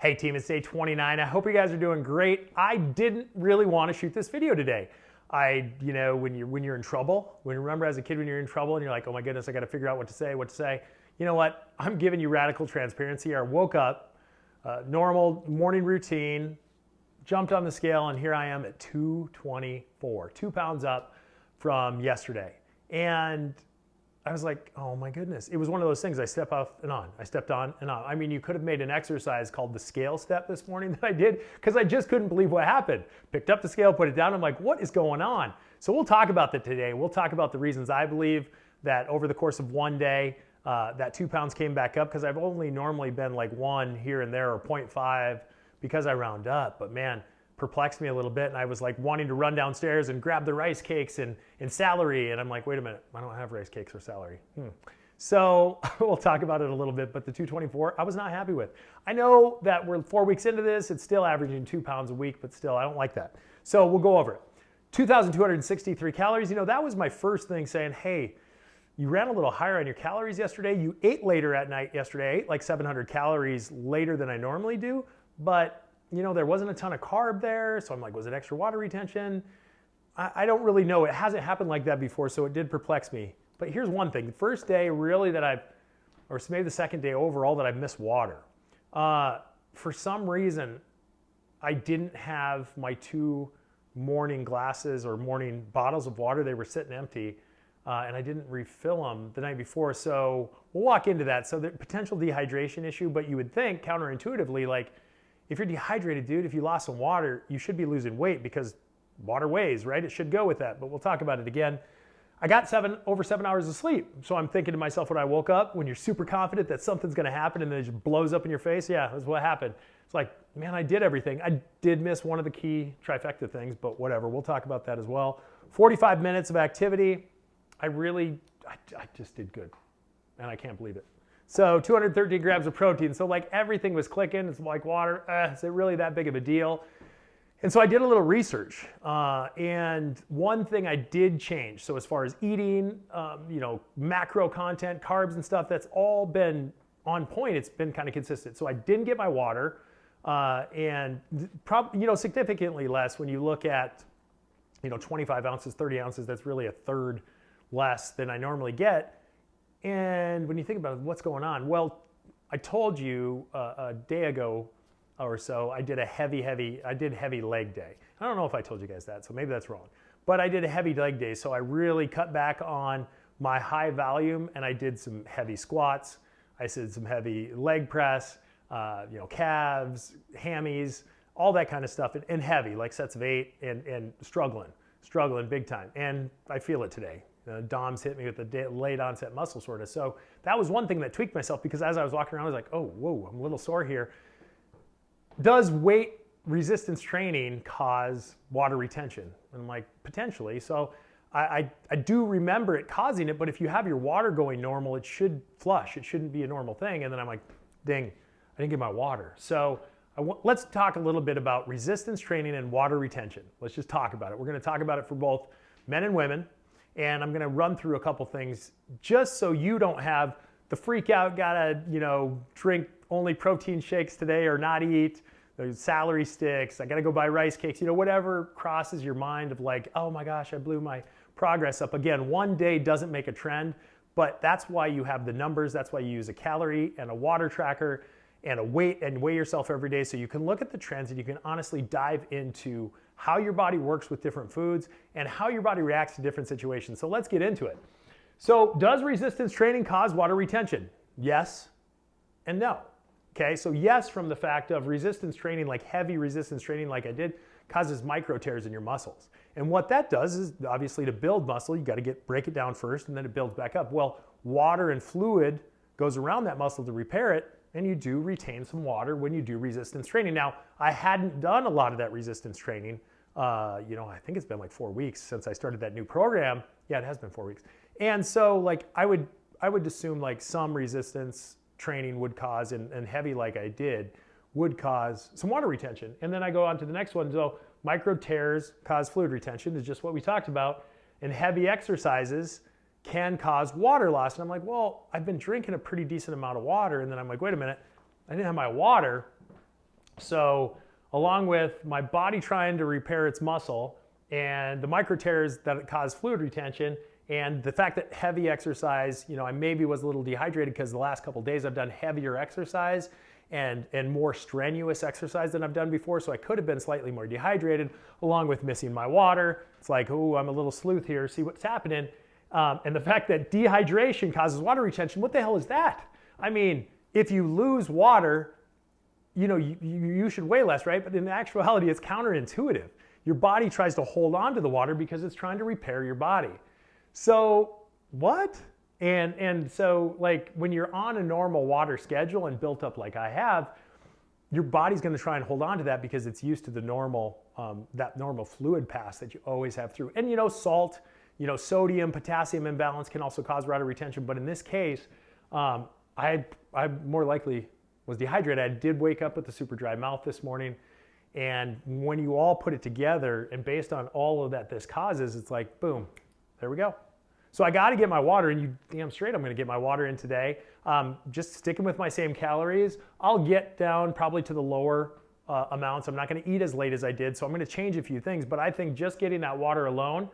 Hey team, it's day 29. I hope you guys are doing great. I didn't really want to shoot this video today. When you're in trouble, when you remember as a kid when you're in trouble and you're like, oh my goodness, I got to figure out what to say. You know what? I'm giving you radical transparency. I woke up, normal morning routine, jumped on the scale, and here I am at 224, 2 pounds up from yesterday. And I was like, oh my goodness. It was one of those things. I stepped off and on. I stepped on and on. I mean, you could have made an exercise called the scale step this morning that I did because I just couldn't believe what happened. Picked up the scale, put it down. I'm like, what is going on? So we'll talk about that today. We'll talk about the reasons I believe that over the course of one day, that 2 pounds came back up, because I've only normally been like 1 here and there or 0.5 because I round up. But man, perplexed me a little bit, and I was like wanting to run downstairs and grab the rice cakes and celery, and I'm like, wait a minute, I don't have rice cakes or celery. So we'll talk about it a little bit, but the 224 I was not happy with. I know that we're 4 weeks into this, it's still averaging 2 pounds a week, but still I don't like that. So we'll go over it. 2,263 calories, that was my first thing, saying, hey, you ran a little higher on your calories yesterday, you ate later at night yesterday, I ate like 700 calories later than I normally do, but there wasn't a ton of carb there, so I'm like, was it extra water retention? I don't really know. It hasn't happened like that before, so it did perplex me. But here's one thing. The first day really or maybe the second day overall, that I've missed water. For some reason, I didn't have my 2 morning glasses or morning bottles of water. They were sitting empty, and I didn't refill them the night before. So we'll walk into that. So the potential dehydration issue, but you would think counterintuitively, like, if you're dehydrated, dude, if you lost some water, you should be losing weight because water weighs, right? It should go with that, but we'll talk about it again. I got over 7 hours of sleep. So I'm thinking to myself when I woke up, when you're super confident that something's gonna happen and then it just blows up in your face, yeah, that's what happened. It's like, man, I did everything. I did miss one of the key trifecta things, but whatever, we'll talk about that as well. 45 minutes of activity. I just did good, and I can't believe it. So 213 grams of protein. So like everything was clicking. It's like water. Is it really that big of a deal? And so I did a little research. And one thing I did change. So as far as eating, macro content, carbs and stuff, that's all been on point. It's been kind of consistent. So I didn't get my water, and significantly less when you look at, 25 ounces, 30 ounces. That's really a third less than I normally get. And when you think about what's going on, well, I told you a day ago or so, I did a heavy leg day. I don't know if I told you guys that, so maybe that's wrong. But I did a heavy leg day, so I really cut back on my high volume, and I did some heavy squats. I did some heavy leg press, calves, hammies, all that kind of stuff, and heavy, like sets of 8, and struggling big time. And I feel it today. DOMs hit me with the late onset muscle soreness. So that was one thing that tweaked myself, because as I was walking around, I was like, oh, whoa, I'm a little sore here. Does weight resistance training cause water retention? And I'm like, potentially. So I do remember it causing it, but if you have your water going normal, it should flush. It shouldn't be a normal thing. And then I'm like, dang, I didn't get my water. So let's talk a little bit about resistance training and water retention. Let's just talk about it. We're going to talk about it for both men and women. And I'm going to run through a couple things just so you don't have the freak out, gotta, drink only protein shakes today or not eat, the celery sticks, I gotta go buy rice cakes, whatever crosses your mind of like, oh my gosh, I blew my progress up. Again, one day doesn't make a trend, but that's why you have the numbers. That's why you use a calorie and a water tracker and a weight, and weigh yourself every day, so you can look at the trends and you can honestly dive into how your body works with different foods and how your body reacts to different situations. So let's get into it. So does resistance training cause water retention? Yes and no. Okay, so yes, from the fact of resistance training, like heavy resistance training like I did, causes micro tears in your muscles. And what that does is, obviously, to build muscle, you got to break it down first, and then it builds back up. Well, water and fluid goes around that muscle to repair it, and you do retain some water when you do resistance training. Now, I hadn't done a lot of that resistance training. I think it's been like 4 weeks since I started that new program. Yeah, it has been 4 weeks. And so like I would assume like some resistance training would cause, and heavy like I did, would cause some water retention. And then I go on to the next one. So micro tears cause fluid retention, is just what we talked about. And heavy exercises can cause water loss. And I'm like, well, I've been drinking a pretty decent amount of water. And then I'm like, wait a minute, I didn't have my water. So along with my body trying to repair its muscle and the micro tears that cause fluid retention and the fact that heavy exercise, I maybe was a little dehydrated because the last couple of days I've done heavier exercise and more strenuous exercise than I've done before. So I could have been slightly more dehydrated along with missing my water. It's like, oh, I'm a little sleuth here, see what's happening. And the fact that dehydration causes water retention, what the hell is that? I mean, if you lose water, you should weigh less, right? But in actuality, it's counterintuitive. Your body tries to hold on to the water because it's trying to repair your body. So what? And so like when you're on a normal water schedule and built up like I have, your body's going to try and hold on to that because it's used to the normal, that normal fluid pass that you always have through. And salt, sodium, potassium imbalance can also cause water retention. But in this case, I more likely was dehydrated. I did wake up with a super dry mouth this morning. And when you all put it together and based on all of that this causes, it's like, boom, there we go. So I got to get my water in. You damn straight I'm going to get my water in today. Just sticking with my same calories. I'll get down probably to the lower amounts. I'm not going to eat as late as I did. So I'm going to change a few things. But I think just getting that water alone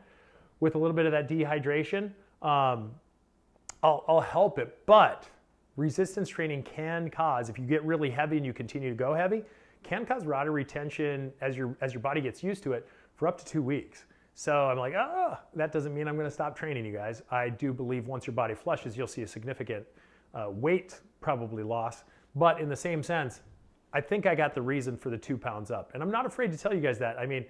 with a little bit of that dehydration, I'll help it. But resistance training can cause, if you get really heavy and you continue to go heavy, can cause water retention as your body gets used to it for up to 2 weeks. So I'm like, that doesn't mean I'm going to stop training, you guys. I do believe once your body flushes, you'll see a significant weight probably loss. But in the same sense, I think I got the reason for the 2 pounds up. And I'm not afraid to tell you guys that. I mean,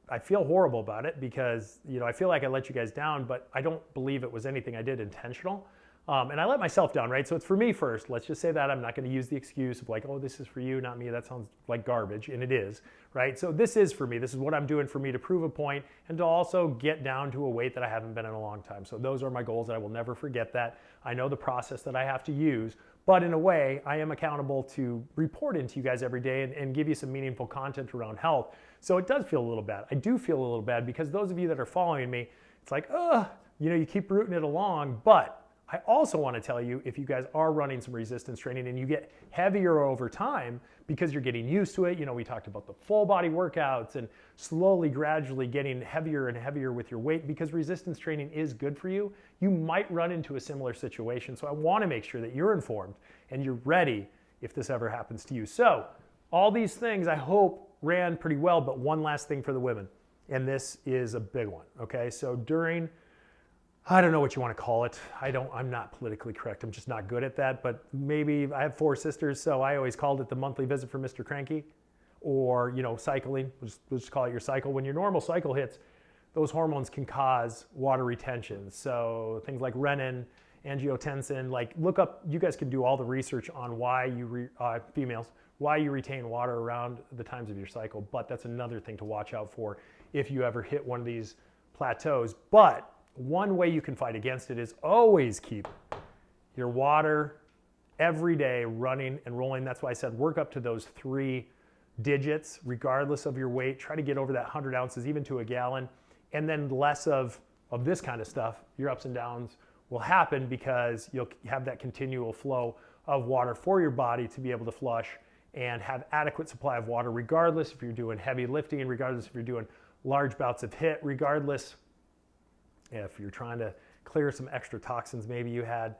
I feel horrible about it because, I feel like I let you guys down, but I don't believe it was anything I did intentional. And I let myself down, right? So it's for me first. Let's just say that. I'm not going to use the excuse of like, oh, this is for you, not me. That sounds like garbage, and it is, right? So this is for me. This is what I'm doing for me to prove a point and to also get down to a weight that I haven't been in a long time. So those are my goals. I will never forget that. I know the process that I have to use, but in a way, I am accountable to report into you guys every day and give you some meaningful content around health. So it does feel a little bad. I do feel a little bad because those of you that are following me, it's like, you keep rooting it along, but I also want to tell you, if you guys are running some resistance training and you get heavier over time because you're getting used to it, we talked about the full body workouts and slowly, gradually getting heavier and heavier with your weight because resistance training is good for you, you might run into a similar situation. So I want to make sure that you're informed and you're ready if this ever happens to you. So all these things I hope ran pretty well, but one last thing for the women, and this is a big one, okay? So during, I don't know what you want to call it. I'm not politically correct. I'm just not good at that. But maybe I have 4 sisters, so I always called it the monthly visit for Mr. Cranky, or cycling. We'll just call it your cycle. When your normal cycle hits, those hormones can cause water retention. So things like renin, angiotensin. Like look up. You guys can do all the research on why females why you retain water around the times of your cycle. But that's another thing to watch out for if you ever hit one of these plateaus. But one way you can fight against it is always keep your water every day running and rolling. That's why I said work up to those 3 digits, regardless of your weight. Try to get over that 100 ounces, even to a gallon. And then less of this kind of stuff, your ups and downs will happen because you'll have that continual flow of water for your body to be able to flush and have adequate supply of water, regardless if you're doing heavy lifting, regardless if you're doing large bouts of HIIT, regardless if you're trying to clear some extra toxins maybe you had.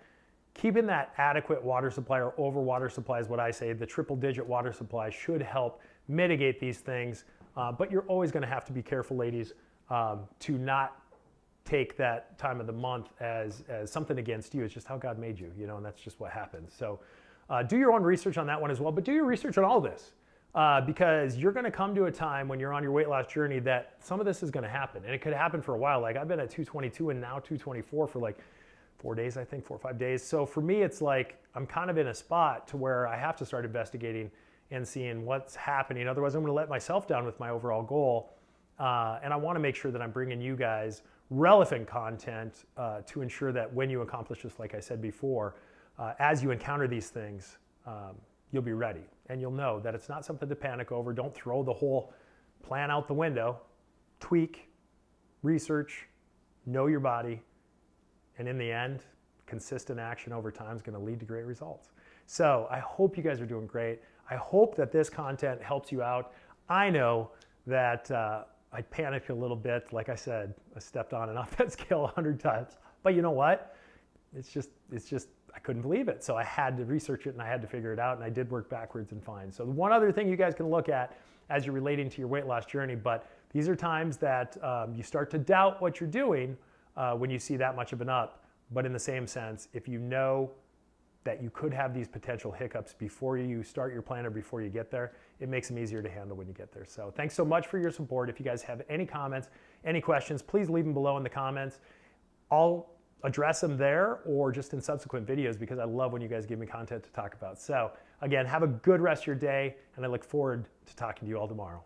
Keeping that adequate water supply or over water supply is what I say. The triple digit water supply should help mitigate these things. But you're always going to have to be careful, ladies, to not take that time of the month as something against you. It's just how God made you, and that's just what happens. So do your own research on that one as well. But do your research on all this. Because you're going to come to a time when you're on your weight loss journey that some of this is going to happen. And it could happen for a while. Like I've been at 222 and now 224 for like 4 days, I think, 4 or 5 days. So for me, it's like I'm kind of in a spot to where I have to start investigating and seeing what's happening. Otherwise, I'm going to let myself down with my overall goal. And I want to make sure that I'm bringing you guys relevant content to ensure that when you accomplish this, like I said before, as you encounter these things, you'll be ready. And you'll know that it's not something to panic over. Don't throw the whole plan out the window. Tweak, research, know your body, and in the end, consistent action over time is going to lead to great results. So I hope you guys are doing great. I hope that this content helps you out. I know that I panicked a little bit. Like I said, I stepped on and off that scale 100 times. But you know what? It's just, I couldn't believe it. So I had to research it and I had to figure it out, and I did work backwards and find. So one other thing you guys can look at as you're relating to your weight loss journey, but these are times that you start to doubt what you're doing when you see that much of an up. But in the same sense, if you know that you could have these potential hiccups before you start your plan or before you get there, it makes them easier to handle when you get there. So thanks so much for your support. If you guys have any comments, any questions, please leave them below in the comments. I'll address them there or just in subsequent videos, because I love when you guys give me content to talk about. So again, have a good rest of your day, and I look forward to talking to you all tomorrow.